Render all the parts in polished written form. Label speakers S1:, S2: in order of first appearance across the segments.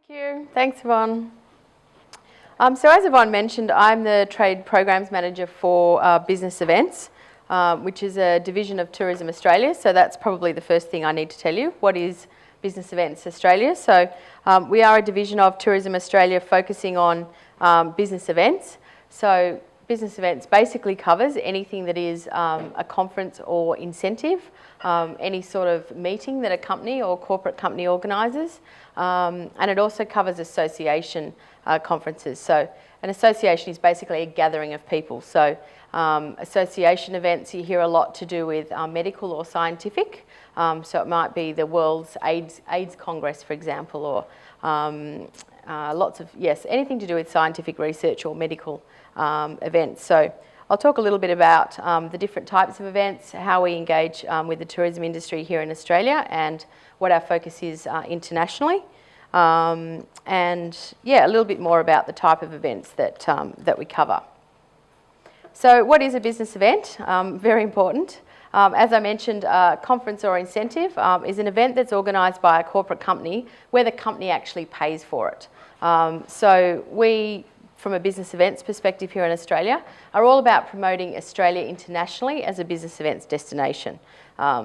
S1: you. Thanks, Yvonne. So as Yvonne mentioned, I'm the Trade Programs Manager for Business Events, which is a division of Tourism Australia. So that's probably the first thing I need to tell you. What is Business Events Australia? So we are a division of Tourism Australia focusing on business events. So business events basically covers anything that is a conference or incentive, any sort of meeting that a company or corporate company organises, and it also covers association conferences. So an association is basically a gathering of people. So association events, you hear a lot to do with medical or scientific. So it might be the World's AIDS Congress, for example, or lots of, anything to do with scientific research or medical events. So I'll talk a little bit about the different types of events, how we engage with the tourism industry here in Australia, and what our focus is internationally. And a little bit more about the type of events that we cover. So what is a business event? Very important. As I mentioned, a conference or incentive is an event that's organised by a corporate company where the company actually pays for it. So we, from a business events perspective here in Australia, are all about promoting Australia internationally as a business events destination.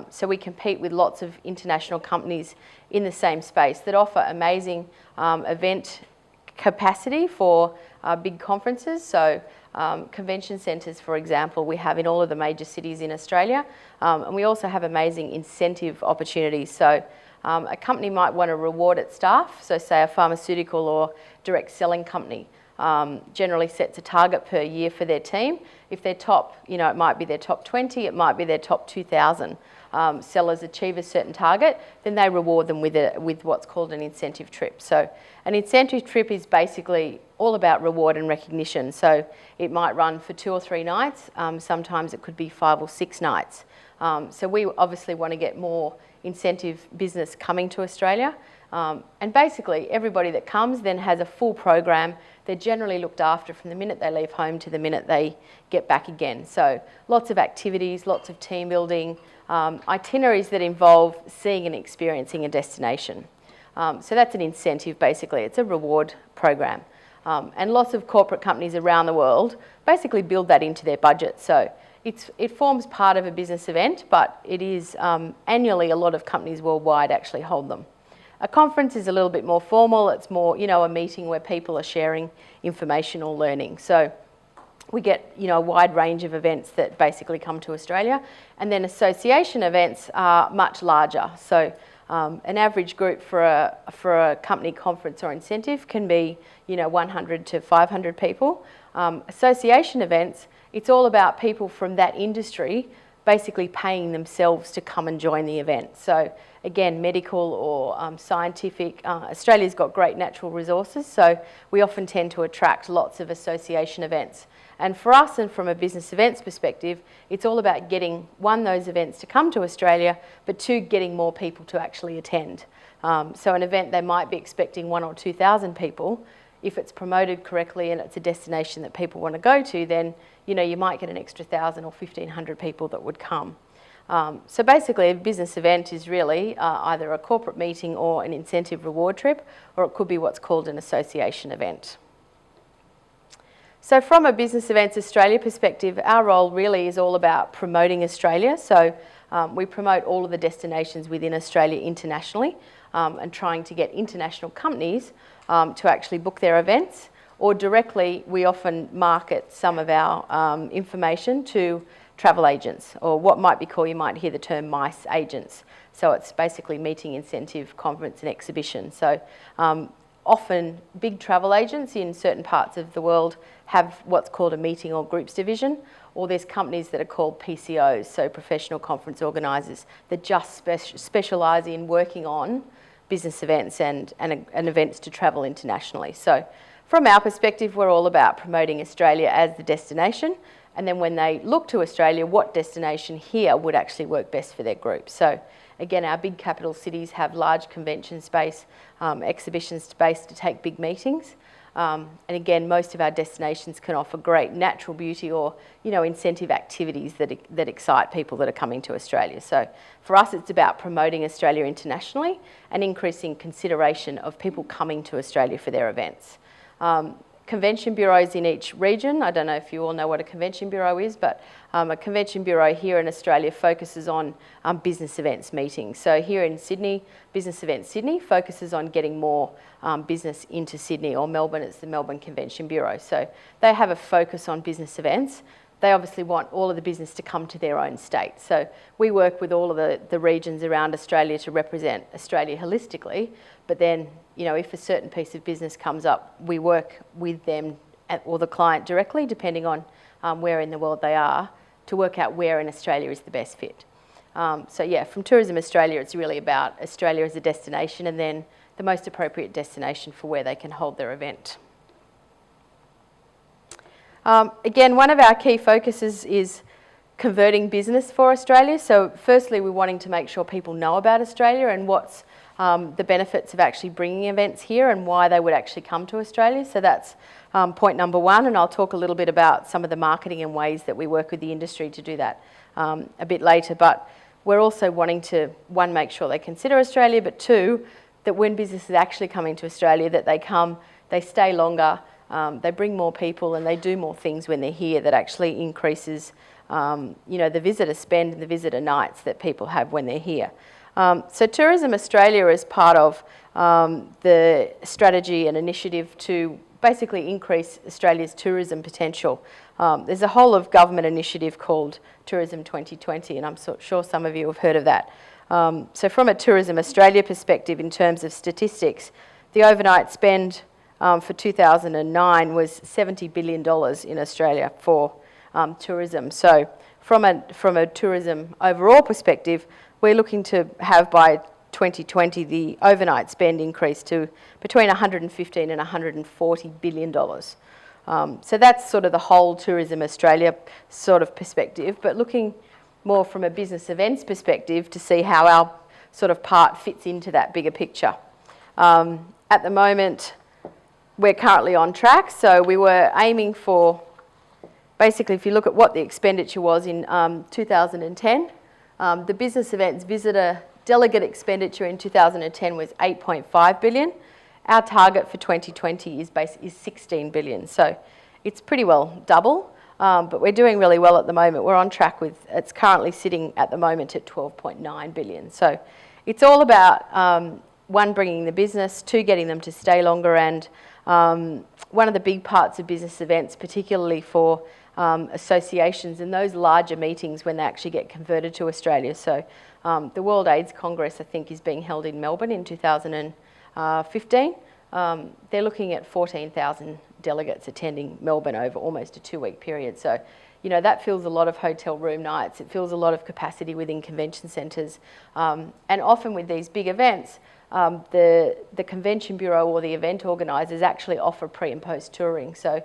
S1: So we compete with lots of international companies in the same space that offer amazing event capacity for big conferences. So convention centres, for example, we have in all of the major cities in Australia, and we also have amazing incentive opportunities. So a company might want to reward its staff, so say a pharmaceutical or direct selling company generally sets a target per year for their team. If they're top, it might be their top 20, it might be their top 2,000 sellers achieve a certain target, then they reward them with what's called an incentive trip. So an incentive trip is basically all about reward and recognition. So it might run for 2 or 3 nights, sometimes it could be 5 or 6 nights. So we obviously want to get more incentive business coming to Australia. And basically everybody that comes then has a full program. They're generally looked after from the minute they leave home to the minute they get back again. So lots of activities, lots of team building, itineraries that involve seeing and experiencing a destination. So that's an incentive basically, it's a reward program. And lots of corporate companies around the world basically build that into their budget. So it forms part of a business event, but it is annually a lot of companies worldwide actually hold them. A conference is a little bit more formal. It's more, a meeting where people are sharing information or learning. So we get, a wide range of events that basically come to Australia. And then association events are much larger. So an average group for a company conference or incentive can be, 100 to 500 people. Association events, it's all about people from that industry basically paying themselves to come and join the event. So again, medical or scientific, Australia's got great natural resources, so we often tend to attract lots of association events. And for us, and from a business events perspective, it's all about getting, 1, those events to come to Australia, but 2, getting more people to actually attend. So an event, they might be expecting 1,000 or 2,000 people. If it's promoted correctly and it's a destination that people want to go to, then you might get an extra 1,000 or 1,500 people that would come. So basically a business event is really either a corporate meeting or an incentive reward trip, or it could be what's called an association event. So from a Business Events Australia perspective, our role really is all about promoting Australia. So we promote all of the destinations within Australia internationally, and trying to get international companies to actually book their events, or directly we often market some of our information to travel agents, or what might be called, you might hear the term MICE agents. So it's basically meeting, incentive, conference and exhibition. So often big travel agents in certain parts of the world have what's called a meeting or groups division, or there's companies that are called PCOs, so professional conference organisers, that just specialise in working on business events and events to travel internationally. So from our perspective, we're all about promoting Australia as the destination, and then when they look to Australia, what destination here would actually work best for their group. So again, our big capital cities have large convention space, exhibition space to take big meetings. And again, most of our destinations can offer great natural beauty or, incentive activities that excite people that are coming to Australia. So for us, it's about promoting Australia internationally and increasing consideration of people coming to Australia for their events. Convention bureaus in each region. I don't know if you all know what a convention bureau is, but a convention bureau here in Australia focuses on business events meetings. So here in Sydney, Business Events Sydney focuses on getting more business into Sydney, or Melbourne, it's the Melbourne Convention Bureau. So they have a focus on business events. They obviously want all of the business to come to their own state. So we work with all of the regions around Australia to represent Australia holistically, but then, if a certain piece of business comes up, we work with them or the client directly, depending on where in the world they are, to work out where in Australia is the best fit. So yeah, from Tourism Australia, it's really about Australia as a destination and then the most appropriate destination for where they can hold their event. Again, one of our key focuses is converting business for Australia. So firstly, we're wanting to make sure people know about Australia and what's the benefits of actually bringing events here and why they would actually come to Australia. So that's point number one, and I'll talk a little bit about some of the marketing and ways that we work with the industry to do that a bit later. But we're also wanting to, one, make sure they consider Australia, but two, that when business is actually coming to Australia, that they come, they stay longer, they bring more people and they do more things when they're here that actually increases the visitor spend and the visitor nights that people have when they're here. So Tourism Australia is part of the strategy and initiative to basically increase Australia's tourism potential. There's a whole of government initiative called Tourism 2020, and I'm sure some of you have heard of that. So from a Tourism Australia perspective, in terms of statistics, the overnight spend for 2009 was $70 billion in Australia for tourism. So from a tourism overall perspective, we're looking to have by 2020 the overnight spend increase to between $115 and $140 billion. So that's sort of the whole Tourism Australia sort of perspective, but looking more from a business events perspective to see how our sort of part fits into that bigger picture. At the moment, we're currently on track, so we were aiming for, basically if you look at what the expenditure was in 2010, the business events visitor delegate expenditure in 2010 was $8.5 billion. Our target for 2020 is 16 billion. So it's pretty well double, but we're doing really well at the moment. We're on track with, it's currently sitting at the moment at 12.9 billion. So it's all about, one, bringing the business, two, getting them to stay longer, and one of the big parts of business events, particularly for associations and those larger meetings when they actually get converted to Australia. So the World AIDS Congress, I think, is being held in Melbourne in 2015. They're looking at 14,000 delegates attending Melbourne over almost a 2-week period. So, that fills a lot of hotel room nights. It fills a lot of capacity within convention centres. And often with these big events, the Convention Bureau or the event organisers actually offer pre and post touring. So,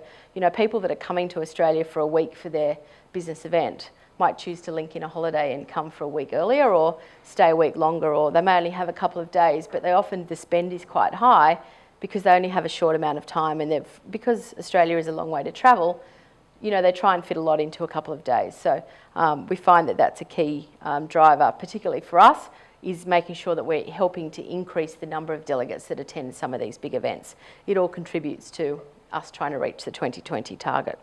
S1: people that are coming to Australia for a week for their business event might choose to link in a holiday and come for a week earlier or stay a week longer, or they may only have a couple of days, but the spend is quite high because they only have a short amount of time, and because Australia is a long way to travel, they try and fit a lot into a couple of days. So we find that that's a key driver, particularly for us, is making sure that we're helping to increase the number of delegates that attend some of these big events. It all contributes to us trying to reach the 2020 target.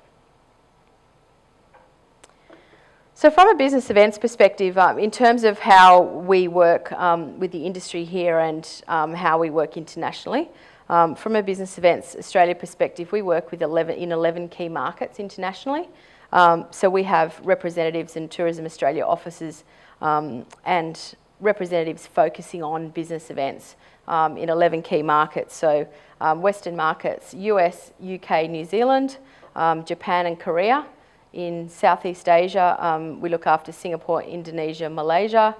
S1: So from a business events perspective, in terms of how we work with the industry here and how we work internationally, from a Business Events Australia perspective, we work with 11 key markets internationally. So we have representatives in Tourism Australia offices and representatives focusing on business events in 11 key markets. So Western markets, US, UK, New Zealand, Japan and Korea. In Southeast Asia, we look after Singapore, Indonesia, Malaysia.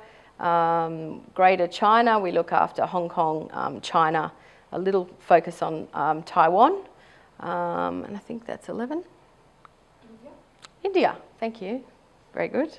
S1: Greater China, we look after Hong Kong, China, a little focus on Taiwan, and I think that's 11. India, thank you, very good.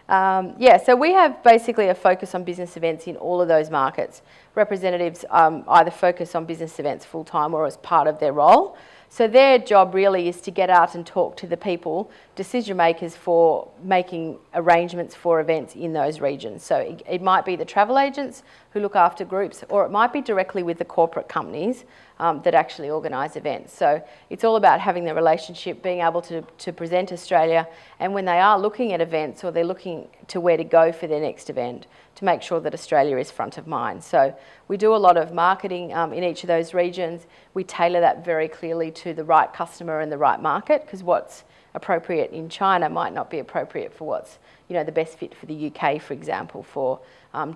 S1: Yeah, so we have basically a focus on business events in all of those markets. Representatives either focus on business events full-time or as part of their role. So their job really is to get out and talk to the people, decision makers for making arrangements for events in those regions. So it might be the travel agents who look after groups, or it might be directly with the corporate companies that actually organise events. So it's all about having the relationship, being able to present Australia, and when they are looking at events or they're looking to where to go for their next event, to make sure that Australia is front of mind. So we do a lot of marketing in each of those regions. We tailor that very clearly to the right customer and the right market, because what's appropriate in China might not be appropriate for what's the best fit for the UK, for example, for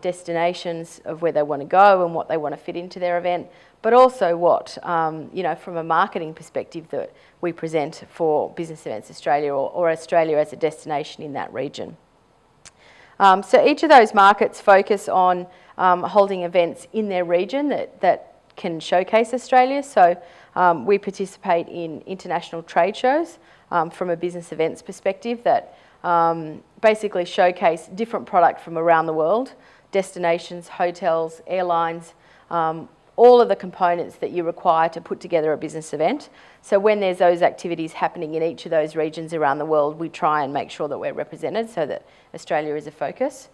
S1: destinations of where they want to go and what they want to fit into their event, but also what, from a marketing perspective that we present for Business Events Australia or Australia as a destination in that region. So each of those markets focus on holding events in their region that can showcase Australia. So we participate in international trade shows from a business events perspective that basically showcase different product from around the world, destinations, hotels, airlines, all of the components that you require to put together a business event. So when there's those activities happening in each of those regions around the world, we try and make sure that we're represented so that Australia is a focus.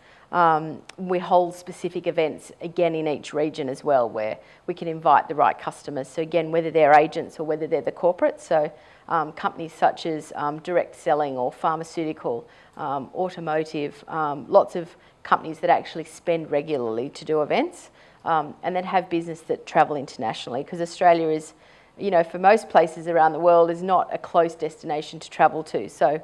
S1: We hold specific events again in each region as well, where we can invite the right customers. So again, whether they're agents or whether they're the corporates, so companies such as direct selling or pharmaceutical, automotive, lots of companies that actually spend regularly to do events. And then have business that travel internationally, because Australia is, for most places around the world, is not a close destination to travel to. So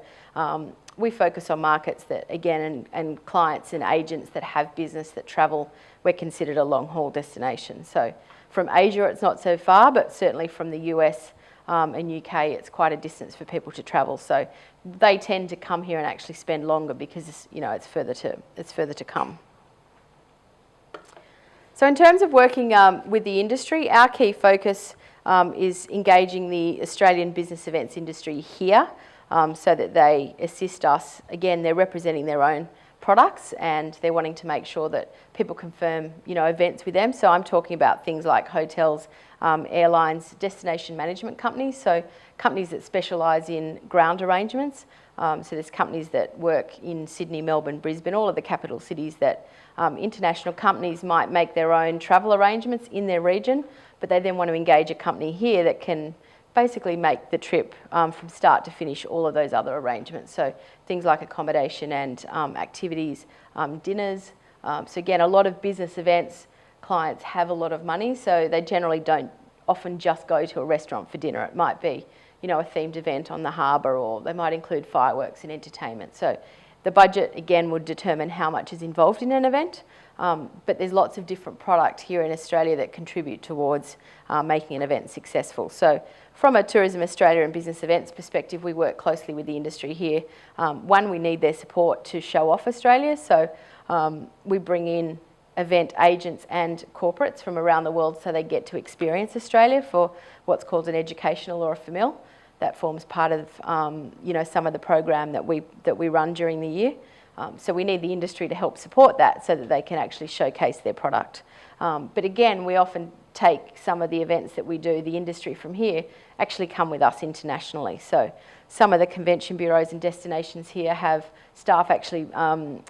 S1: we focus on markets that, again, and clients and agents that have business that travel, we're considered a long-haul destination. So from Asia, it's not so far, but certainly from the US and UK, it's quite a distance for people to travel. So they tend to come here and actually spend longer because, it's further to come. So in terms of working with the industry, our key focus is engaging the Australian business events industry here so that they assist us. Again, they're representing their own products and they're wanting to make sure that people confirm, events with them. So I'm talking about things like hotels, airlines, destination management companies, so companies that specialise in ground arrangements. So there's companies that work in Sydney, Melbourne, Brisbane, all of the capital cities that international companies might make their own travel arrangements in their region, but they then want to engage a company here that can basically make the trip from start to finish, all of those other arrangements. So things like accommodation and activities, dinners. So again, a lot of business events, clients have a lot of money, so they generally don't often just go to a restaurant for dinner. It might be, a themed event on the harbour, or they might include fireworks and entertainment. So the budget, again, would determine how much is involved in an event, but there's lots of different product here in Australia that contribute towards making an event successful. So from a Tourism Australia and business events perspective, we work closely with the industry here. One, we need their support to show off Australia, so we bring in event agents and corporates from around the world so they get to experience Australia for what's called an educational or a famil. That forms part of some of the program that we run during the year. So we need the industry to help support that so that they can actually showcase their product. But again, we often take some of the events that we do, the industry from here, actually come with us internationally. So some of the convention bureaus and destinations here have staff actually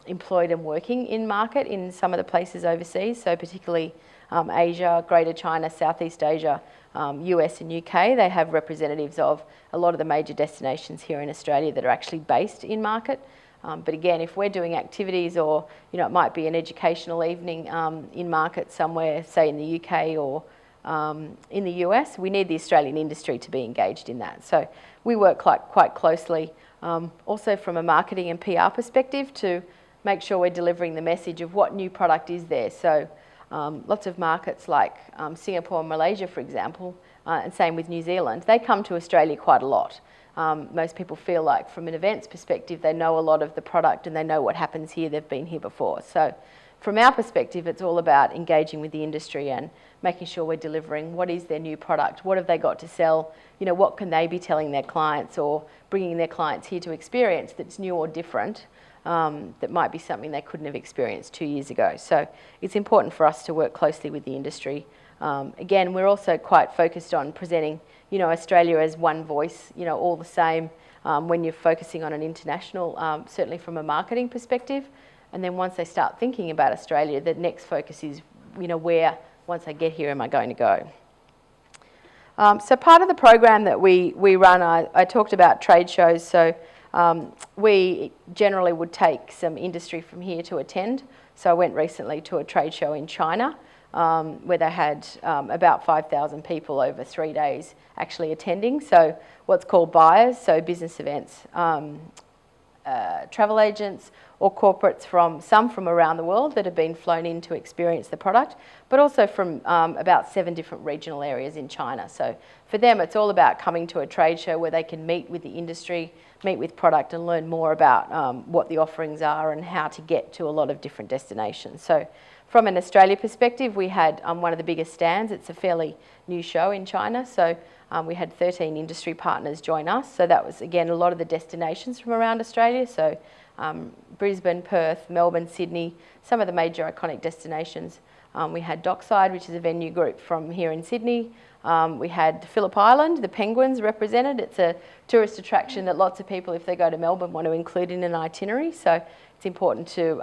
S1: employed and working in market in some of the places overseas, so particularly Asia, Greater China, Southeast Asia, US and UK. They have representatives of a lot of the major destinations here in Australia that are actually based in market. But again, if we're doing activities or, it might be an educational evening in market somewhere, say in the UK or in the US, we need the Australian industry to be engaged in that. So we work quite closely also from a marketing and PR perspective to make sure we're delivering the message of what new product is there. So lots of markets like Singapore and Malaysia, for example, and same with New Zealand, they come to Australia quite a lot. Most people feel like from an events perspective, they know a lot of the product and they know what happens here, they've been here before. So from our perspective, it's all about engaging with the industry and making sure we're delivering what is their new product, what have they got to sell, what can they be telling their clients or bringing their clients here to experience that's new or different that might be something they couldn't have experienced 2 years ago. So it's important for us to work closely with the industry. Again, we're also quite focused on presenting, Australia as one voice, all the same when you're focusing on an international, certainly from a marketing perspective. And then once they start thinking about Australia, the next focus is, where, once I get here, am I going to go? So part of the program that we run, I talked about trade shows. So we generally would take some industry from here to attend. So I went recently to a trade show in China where they had about 5,000 people over 3 days actually attending. So what's called buyers, so business events, travel agents or corporates some from around the world that have been flown in to experience the product, but also from about 7 different regional areas in China. So for them, it's all about coming to a trade show where they can meet with the industry, meet with product and learn more about what the offerings are and how to get to a lot of different destinations. So from an Australia perspective, we had one of the biggest stands. It's a fairly new show in China. So we had 13 industry partners join us. So that was, again, a lot of the destinations from around Australia. So Brisbane, Perth, Melbourne, Sydney, some of the major iconic destinations. We had Dockside, which is a venue group from here in Sydney. We had Phillip Island, the penguins represented. It's a tourist attraction that lots of people, if they go to Melbourne, want to include in an itinerary. So it's important to,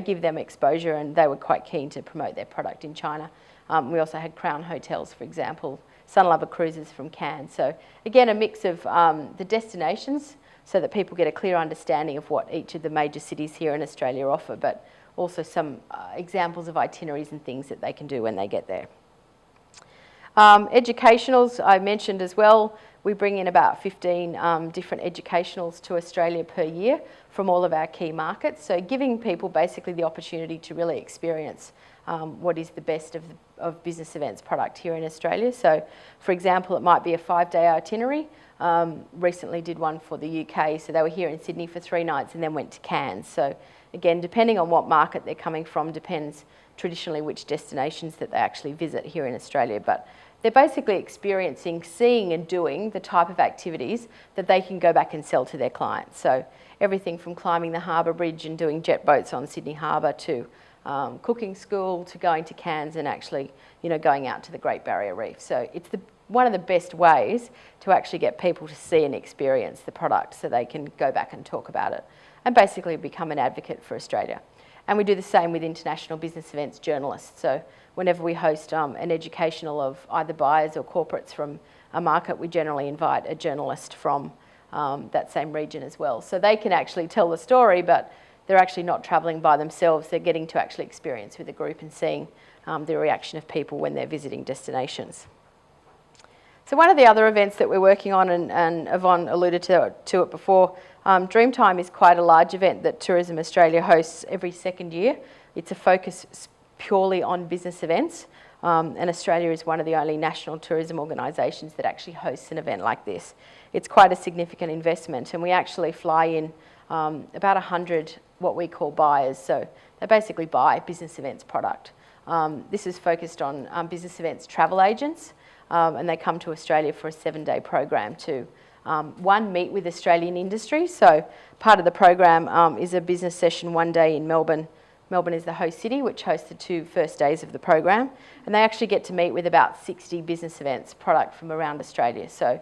S1: give them exposure, and they were quite keen to promote their product in China. We also had Crown Hotels, for example, Sunlover Cruises from Cairns. So again, a mix of the destinations so that people get a clear understanding of what each of the major cities here in Australia offer, but also some examples of itineraries and things that they can do when they get there. Educationals, I mentioned as well. We bring in about 15 different educationals to Australia per year from all of our key markets. So giving people basically the opportunity to really experience what is the best of business events product here in Australia. So for example, it might be a 5-day itinerary. Recently did one for the UK. So they were here in Sydney for 3 nights and then went to Cairns. So again, depending on what market they're coming from, depends traditionally which destinations that they actually visit here in Australia. But they're basically experiencing, seeing and doing the type of activities that they can go back and sell to their clients. So everything from climbing the harbour bridge and doing jet boats on Sydney Harbour to cooking school to going to Cairns and actually, going out to the Great Barrier Reef. So it's one of the best ways to actually get people to see and experience the product so they can go back and talk about it and basically become an advocate for Australia. And we do the same with international business events journalists. So whenever we host an educational of either buyers or corporates from a market, we generally invite a journalist from that same region as well. So they can actually tell the story, but they're actually not travelling by themselves. They're getting to actually experience with a group and seeing the reaction of people when they're visiting destinations. So one of the other events that we're working on, and Yvonne alluded to it before, Dreamtime is quite a large event that Tourism Australia hosts every second year. It's a focus purely on business events, and Australia is one of the only national tourism organisations that actually hosts an event like this. It's quite a significant investment, and we actually fly in about 100 what we call buyers. So they basically buy business events product. This is focused on business events travel agents, and they come to Australia for a 7-day program to meet with Australian industry. So part of the program is a business session 1 day in Melbourne. Melbourne is the host city, which hosts the 2 first days of the program. And they actually get to meet with about 60 business events product from around Australia. So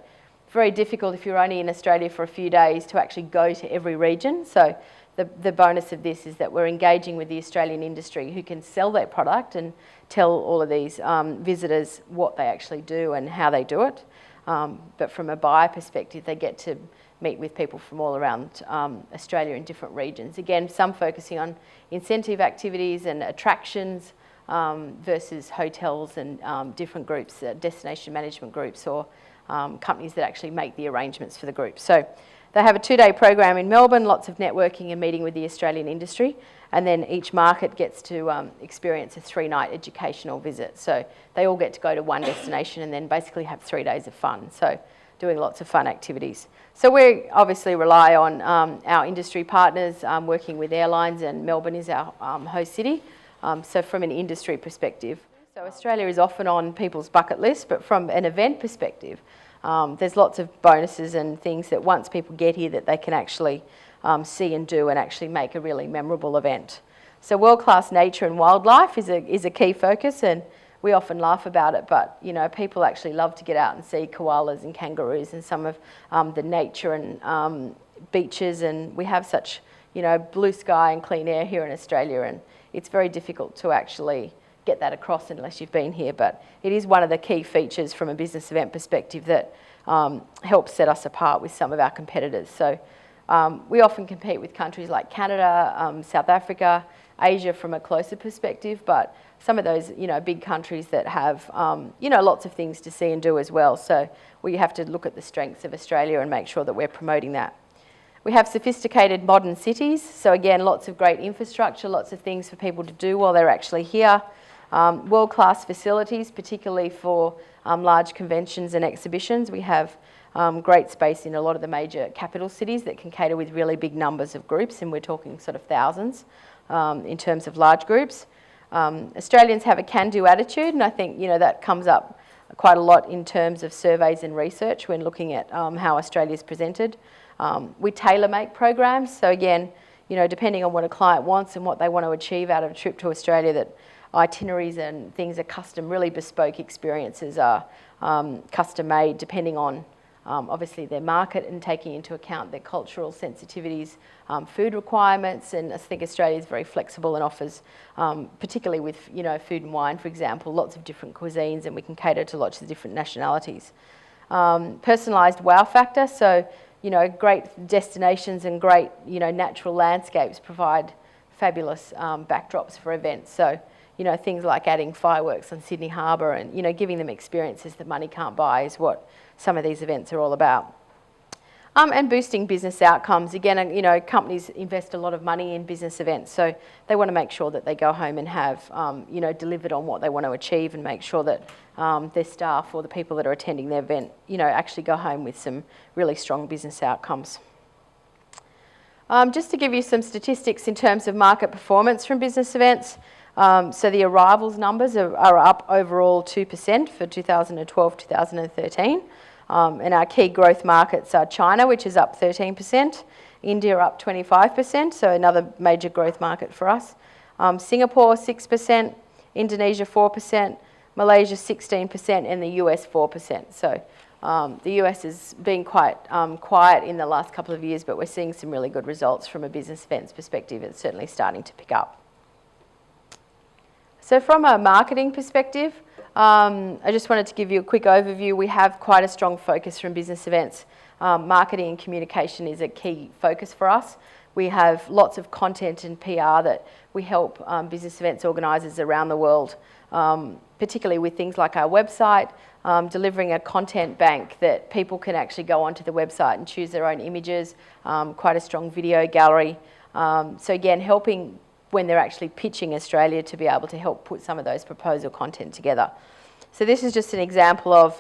S1: very difficult if you're only in Australia for a few days to actually go to every region. So the bonus of this is that we're engaging with the Australian industry who can sell their product and tell all of these visitors what they actually do and how they do it. But from a buyer perspective, they get to meet with people from all around Australia in different regions. Again, some focusing on incentive activities and attractions versus hotels and different groups, destination management groups or companies that actually make the arrangements for the group. So they have a 2-day program in Melbourne, lots of networking and meeting with the Australian industry, and then each market gets to experience a 3-night educational visit. So they all get to go to one destination and then basically have 3 days of fun. So doing lots of fun activities. So we obviously rely on our industry partners working with airlines, and Melbourne is our host city. So from an industry perspective, so Australia is often on people's bucket list, but from an event perspective, there's lots of bonuses and things that once people get here that they can actually see and do and actually make a really memorable event. So world-class nature and wildlife is a key focus, and we often laugh about it, but people actually love to get out and see koalas and kangaroos and some of the nature and beaches, and we have such blue sky and clean air here in Australia, and it's very difficult to actually get that across unless you've been here, but it is one of the key features from a business event perspective that helps set us apart with some of our competitors. So we often compete with countries like Canada, South Africa, Asia from a closer perspective, but some of those big countries that have lots of things to see and do as well. So we have to look at the strengths of Australia and make sure that we're promoting that. We have sophisticated modern cities, so again lots of great infrastructure, lots of things for people to do while they're actually here. World-class facilities, particularly for large conventions and exhibitions. We have great space in a lot of the major capital cities that can cater with really big numbers of groups, and we're talking sort of thousands in terms of large groups. Australians have a can-do attitude, and I think that comes up quite a lot in terms of surveys and research when looking at how Australia is presented. We tailor-make programs, so again, depending on what a client wants and what they want to achieve out of a trip to Australia, that itineraries and things are custom, really bespoke experiences are custom-made depending on obviously their market and taking into account their cultural sensitivities, food requirements, and I think Australia is very flexible and offers, particularly with food and wine, for example, lots of different cuisines, and we can cater to lots of different nationalities. Personalised wow factor, so great destinations and great natural landscapes provide fabulous backdrops for events. So things like adding fireworks on Sydney Harbour and giving them experiences that money can't buy is what some of these events are all about. And boosting business outcomes. Again, companies invest a lot of money in business events, so they want to make sure that they go home and have delivered on what they want to achieve, and make sure that their staff or the people that are attending their event actually go home with some really strong business outcomes. Just to give you some statistics in terms of market performance from business events. So the arrivals numbers are up overall 2% for 2012-2013. And our key growth markets are China, which is up 13%, India up 25%, so another major growth market for us. Singapore 6%, Indonesia 4%, Malaysia 16%, and the US 4%. So the US has been quite quiet in the last couple of years, but we're seeing some really good results from a business events perspective. It's certainly starting to pick up. So from a marketing perspective, I just wanted to give you a quick overview. We have quite a strong focus from business events. Marketing and communication is a key focus for us. We have lots of content and PR that we help business events organisers around the world, particularly with things like our website, delivering a content bank that people can actually go onto the website and choose their own images, quite a strong video gallery. So again, helping when they're actually pitching Australia to be able to help put some of those proposal content together. So this is just an example of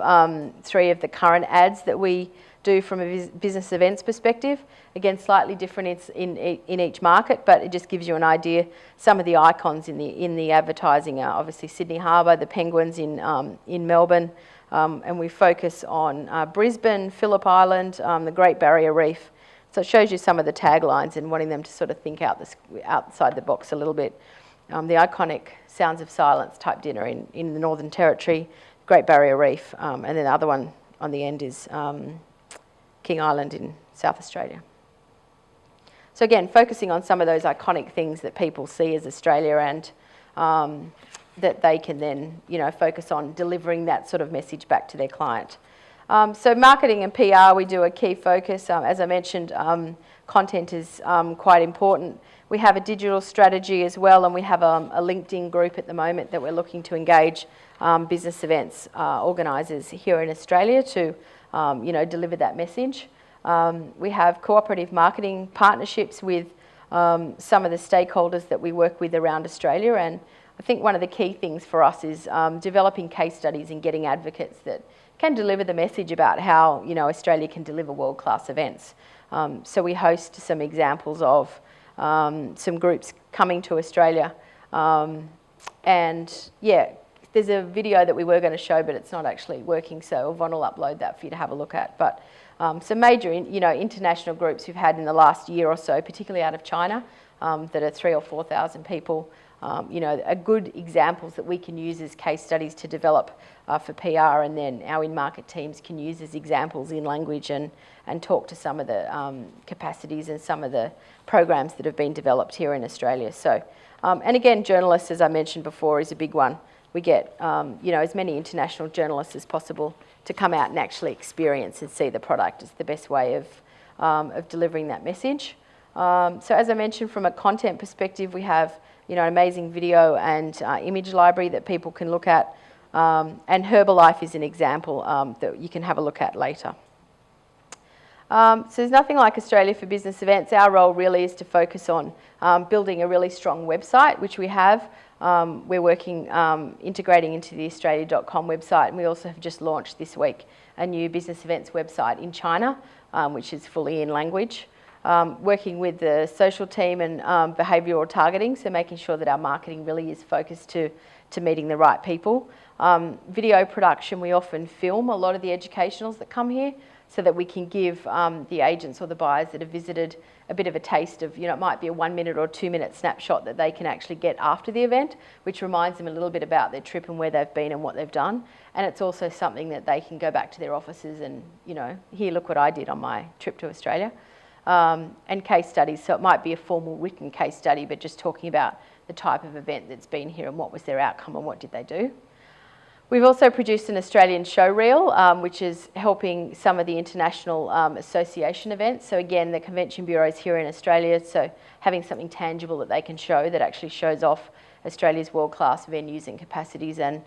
S1: 3 of the current ads that we do from a business events perspective. Again, slightly different in each market, but it just gives you an idea. Some of the icons in the advertising are obviously Sydney Harbour, the penguins in Melbourne, and we focus on Brisbane, Phillip Island, the Great Barrier Reef. So it shows you some of the taglines and wanting them to sort of think outside the box a little bit. The iconic Sounds of Silence type dinner in the Northern Territory, Great Barrier Reef, and then the other one on the end is King Island in South Australia. So again, focusing on some of those iconic things that people see as Australia, and that they can then focus on delivering that sort of message back to their client. So marketing and PR, we do a key focus. As I mentioned, content is quite important. We have a digital strategy as well, and we have a LinkedIn group at the moment that we're looking to engage business events organisers here in Australia to deliver that message. We have cooperative marketing partnerships with some of the stakeholders that we work with around Australia, and I think one of the key things for us is developing case studies and getting advocates that can deliver the message about how Australia can deliver world-class events. So we host some examples of some groups coming to Australia, and yeah, there's a video that we were going to show, but it's not actually working, so Yvonne will upload that for you to have a look at. But some major, international groups we've had in the last year or so, particularly out of China, that are 3,000 or 4,000 people, are good examples that we can use as case studies to develop for PR, and then our in-market teams can use as examples in language and talk to some of the capacities and some of the programs that have been developed here in Australia. So, and again, journalists, as I mentioned before, is a big one. We get, as many international journalists as possible to come out and actually experience and see the product. It's the best way of delivering that message. So as I mentioned, from a content perspective, we have, an amazing video and image library that people can look at. And Herbalife is an example that you can have a look at later. So there's nothing like Australia for business events. Our role really is to focus on building a really strong website, which we have. We're working, integrating into the australia.com website, and we also have just launched this week a new business events website in China, which is fully in language. Working with the social team and behavioural targeting, so making sure that our marketing really is focused to meeting the right people. Video production, we often film a lot of the educationals that come here so that we can give the agents or the buyers that have visited a bit of a taste of, it might be a 1 minute or 2 minute snapshot that they can actually get after the event, which reminds them a little bit about their trip and where they've been and what they've done. And it's also something that they can go back to their offices and, here, look what I did on my trip to Australia. And case studies, so it might be a formal written case study, but just talking about the type of event that's been here and what was their outcome and what did they do. We've also produced an Australian show reel, which is helping some of the international association events. So again, the convention bureaus here in Australia, so having something tangible that they can show that actually shows off Australia's world-class venues and capacities, and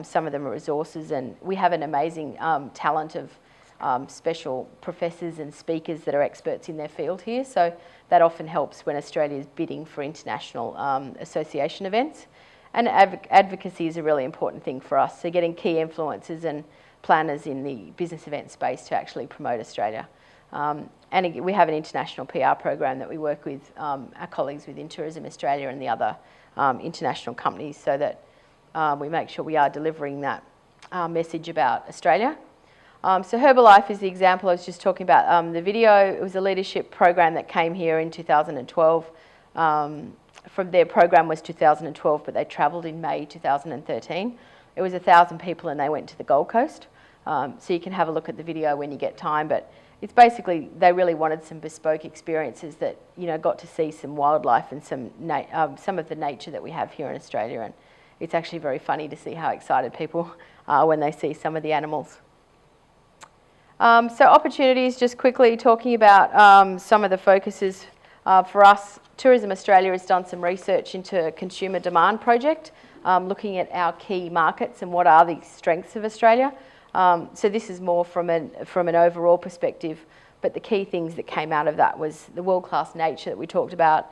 S1: some of them are resources. And we have an amazing talent of special professors and speakers that are experts in their field here. So that often helps when Australia is bidding for international association events. And advocacy is a really important thing for us. So getting key influencers and planners in the business event space to actually promote Australia. And again, we have an international PR program that we work with our colleagues within Tourism Australia and the other international companies, so that we make sure we are delivering that message about Australia. So Herbalife is the example I was just talking about. The video, it was a leadership program that came here in 2012. From their program was 2012, but they travelled in May 2013. It was 1,000 people and they went to the Gold Coast. So you can have a look at the video when you get time, but it's basically, they really wanted some bespoke experiences that, got to see some wildlife and some of the nature that we have here in Australia. And it's actually very funny to see how excited people are when they see some of the animals. So opportunities, just quickly talking about some of the focuses for us. Tourism Australia has done some research into a consumer demand project, looking at our key markets and what are the strengths of Australia. So this is more from an overall perspective, but the key things that came out of that was the world-class nature that we talked about,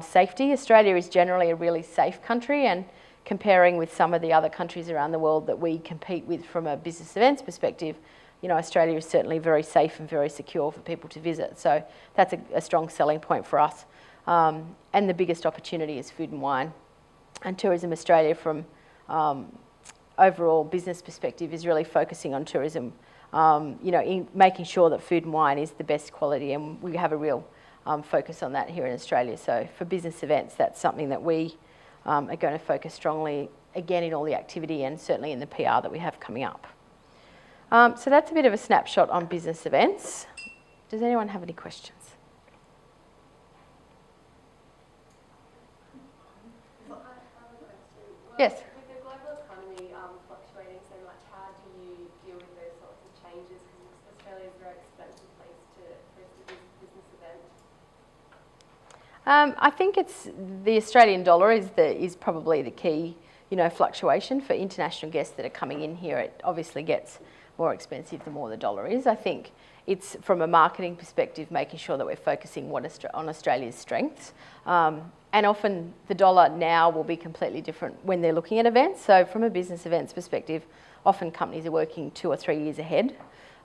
S1: safety. Australia is generally a really safe country, and comparing with some of the other countries around the world that we compete with from a business events perspective, Australia is certainly very safe and very secure for people to visit. So that's a strong selling point for us. And the biggest opportunity is food and wine. And Tourism Australia, from overall business perspective, is really focusing on tourism, in making sure that food and wine is the best quality, and we have a real focus on that here in Australia. So for business events, that's something that we are going to focus strongly, again, in all the activity and certainly in the PR that we have coming up. So that's a bit of a snapshot on business events. Does anyone have any questions? Yes.
S2: With the global economy fluctuating so much, how do you deal with those sorts of changes? Because Australia is a very expensive place to host a business event.
S1: I think it's the Australian dollar is probably the key, fluctuation for international guests that are coming in here. It obviously gets more expensive the more the dollar is. I think it's, from a marketing perspective, making sure that we're focusing on Australia's strengths. And often the dollar now will be completely different when they're looking at events. So from a business events perspective, often companies are working 2 or 3 years ahead.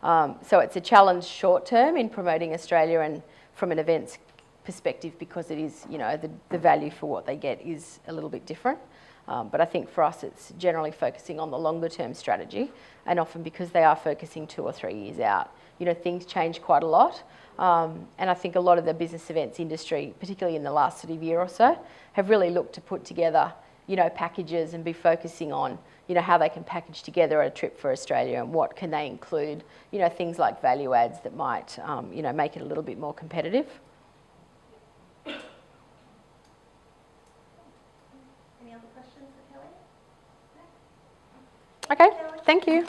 S1: So it's a challenge short term in promoting Australia, and from an events perspective, because it is, the value for what they get is a little bit different. But I think for us, it's generally focusing on the longer term strategy, and often because they are focusing 2 or 3 years out, you know, things change quite a lot. And I think a lot of the business events industry, particularly in the last sort of year or so, have really looked to put together, you know, packages and be focusing on, you know, how they can package together a trip for Australia and what can they include, you know, things like value adds that might, you know, make it a little bit more competitive.
S3: Any other questions for Kelly?
S1: Okay, thank you.